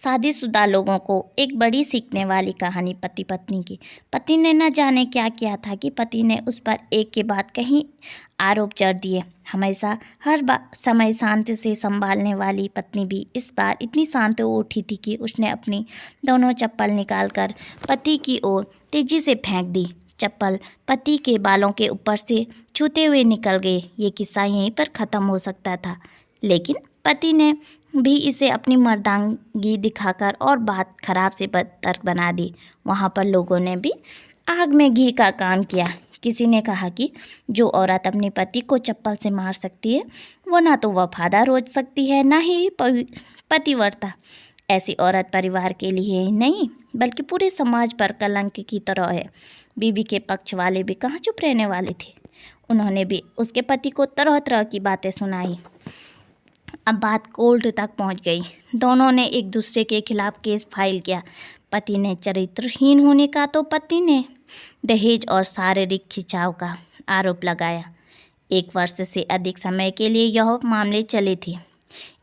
शादीशुदा लोगों को एक बड़ी सीखने वाली कहानी पति पत्नी की। पति ने न जाने क्या किया था कि पति ने उस पर एक के बाद कहीं आरोप जड़ दिए। हमेशा हर समय शांति से संभालने वाली पत्नी भी इस बार इतनी शांत हो उठी थी कि उसने अपनी दोनों चप्पल निकालकर पति की ओर तेजी से फेंक दी। चप्पल पति के बालों के ऊपर से छूते हुए निकल गए। ये किस्सा यहीं पर ख़त्म हो सकता था, लेकिन पति ने भी इसे अपनी मर्दानगी दिखाकर और बात खराब से बदतर बना दी। वहाँ पर लोगों ने भी आग में घी का काम किया। किसी ने कहा कि जो औरत अपने पति को चप्पल से मार सकती है वो ना तो वफादार हो सकती है, ना ही पतिव्रता। ऐसी औरत परिवार के लिए ही नहीं बल्कि पूरे समाज पर कलंक की तरह है। बीवी के पक्ष वाले भी कहाँ चुप रहने वाले थे। उन्होंने भी उसके पति को तरह तरह की बातें सुनाई। अब बात कोर्ट तक पहुंच गई। दोनों ने एक दूसरे के खिलाफ केस फाइल किया। पति ने चरित्रहीन होने का तो पत्नी ने दहेज और शारीरिक खिंचाव का आरोप लगाया। 1 वर्ष से अधिक समय के लिए यह मामले चले थे।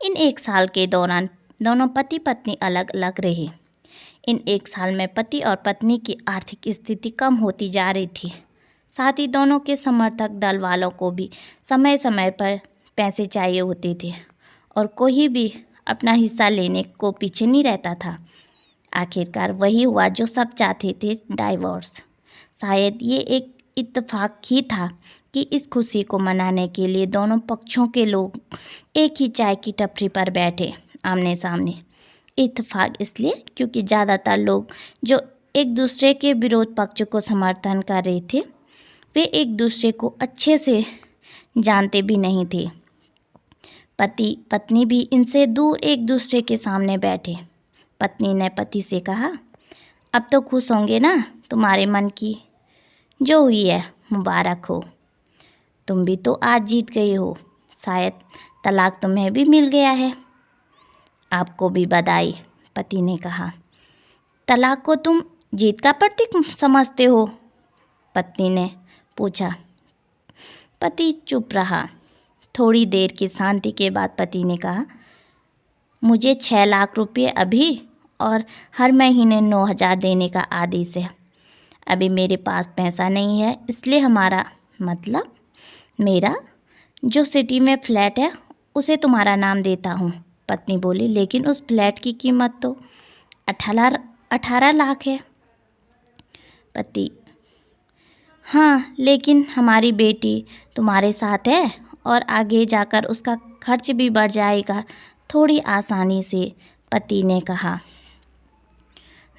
इन 1 साल के दौरान दोनों पति पत्नी अलग अलग रहे। इन 1 साल में पति और पत्नी की आर्थिक स्थिति कम होती जा रही थी। साथ ही दोनों के समर्थक दल वालों को भी समय समय पर पैसे चाहिए होते थे और कोई भी अपना हिस्सा लेने को पीछे नहीं रहता था। आखिरकार वही हुआ जो सब चाहते थे, डाइवोर्स। शायद ये एक इत्तेफाक ही था कि इस खुशी को मनाने के लिए दोनों पक्षों के लोग एक ही चाय की टपरी पर बैठे आमने सामने। इत्तेफाक इसलिए क्योंकि ज़्यादातर लोग जो एक दूसरे के विरोध पक्ष को समर्थन कर रहे थे वे एक दूसरे को अच्छे से जानते भी नहीं थे। पति पत्नी भी इनसे दूर एक दूसरे के सामने बैठे। पत्नी ने पति से कहा, अब तो खुश होंगे ना, तुम्हारे मन की जो हुई है मुबारक हो। तुम भी तो आज जीत गए हो। शायद तलाक तुम्हें भी मिल गया है। आपको भी बधाई, पति ने कहा। तलाक को तुम जीत का प्रतीक समझते हो? पत्नी ने पूछा। पति चुप रहा। थोड़ी देर की शांति के बाद पति ने कहा, मुझे 6 लाख रुपये अभी और हर महीने 9,000 देने का आदेश है। अभी मेरे पास पैसा नहीं है, इसलिए मतलब मेरा जो सिटी में फ्लैट है उसे तुम्हारा नाम देता हूँ। पत्नी बोली, लेकिन उस फ्लैट की कीमत तो 18 लाख है। पति, हाँ, लेकिन हमारी बेटी तुम्हारे साथ है और आगे जाकर उसका खर्च भी बढ़ जाएगा थोड़ी आसानी से। पति ने कहा,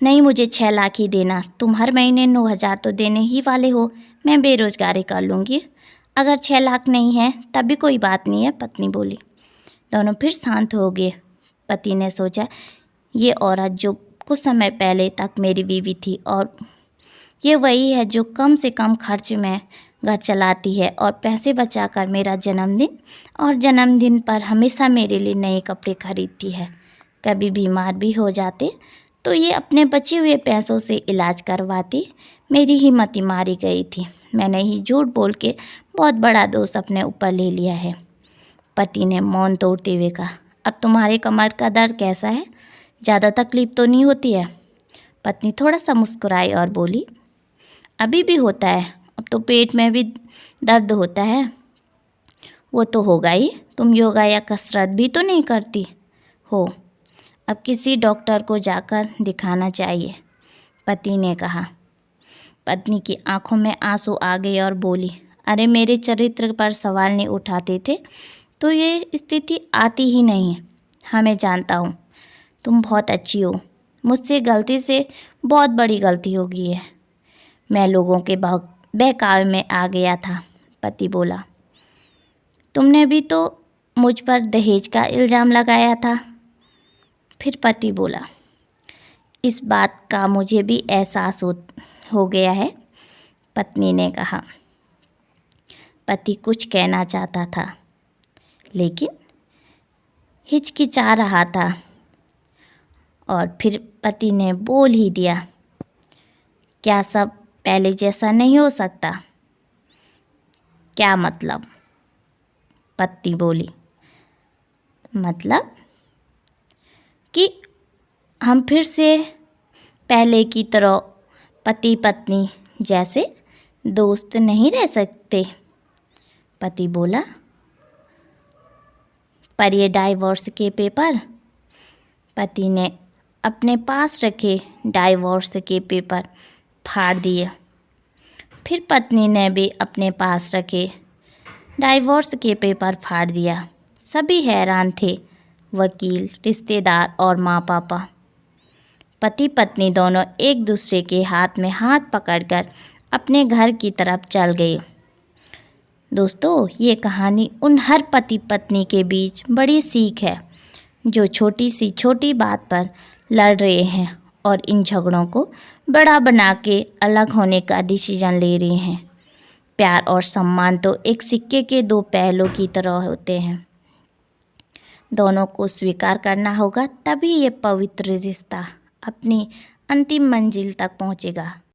नहीं, मुझे 6 लाख ही देना। तुम हर महीने 9,000 तो देने ही वाले हो। मैं बेरोजगारी कर लूँगी। अगर 6 लाख नहीं है तब भी कोई बात नहीं है, पत्नी बोली। दोनों फिर शांत हो गए। पति ने सोचा, ये औरत जो कुछ समय पहले तक मेरी बीवी थी और ये वही है जो कम से कम खर्च में घर चलाती है और पैसे बचाकर मेरा जन्मदिन पर हमेशा मेरे लिए नए कपड़े खरीदती है। कभी बीमार भी हो जाते तो ये अपने बचे हुए पैसों से इलाज करवाती। मेरी हिम्मत ही मारी गई थी। मैंने ही झूठ बोल के बहुत बड़ा दोष अपने ऊपर ले लिया है। पति ने मौन तोड़ते हुए कहा, अब तुम्हारे कमर का दर्द कैसा है? ज़्यादा तकलीफ तो नहीं होती है? पत्नी थोड़ा सा मुस्कुराई और बोली, अभी भी होता है। अब तो पेट में भी दर्द होता है। वो तो होगा ही। तुम योगा या कसरत भी तो नहीं करती हो। अब किसी डॉक्टर को जाकर दिखाना चाहिए, पति ने कहा। पत्नी की आंखों में आंसू आ गए और बोली, अरे मेरे चरित्र पर सवाल नहीं उठाते थे तो ये स्थिति आती ही नहीं। हाँ, मैं जानता हूँ तुम बहुत अच्छी हो। मुझसे गलती से बहुत बड़ी गलती हो गई है। मैं लोगों के बहकावे में आ गया था, पति बोला। तुमने भी तो मुझ पर दहेज का इल्ज़ाम लगाया था। फिर पति बोला, इस बात का मुझे भी एहसास हो गया है, पत्नी ने कहा। पति कुछ कहना चाहता था लेकिन हिचकिचा रहा था और फिर पति ने बोल ही दिया, क्या सब पहले जैसा नहीं हो सकता? क्या मतलब? पत्नी बोली, मतलब कि हम फिर से पहले की तरह पति पत्नी जैसे दोस्त नहीं रह सकते? पति बोला, पर ये डाइवोर्स के पेपर। पति ने अपने पास रखे डाइवोर्स के पेपर फाड़ दिए। फिर पत्नी ने भी अपने पास रखे डाइवोर्स के पेपर फाड़ दिया। सभी हैरान थे, वकील, रिश्तेदार और माँ पापा। पति पत्नी दोनों एक दूसरे के हाथ में हाथ पकड़कर अपने घर की तरफ चल गए। दोस्तों, ये कहानी उन हर पति पत्नी के बीच बड़ी सीख है जो छोटी सी छोटी बात पर लड़ रहे हैं और इन झगड़ों को बड़ा बना के अलग होने का डिसीजन ले रहे हैं। प्यार और सम्मान तो एक सिक्के के दो पहलू की तरह होते हैं। दोनों को स्वीकार करना होगा, तभी ये पवित्र रिश्ता अपनी अंतिम मंजिल तक पहुंचेगा।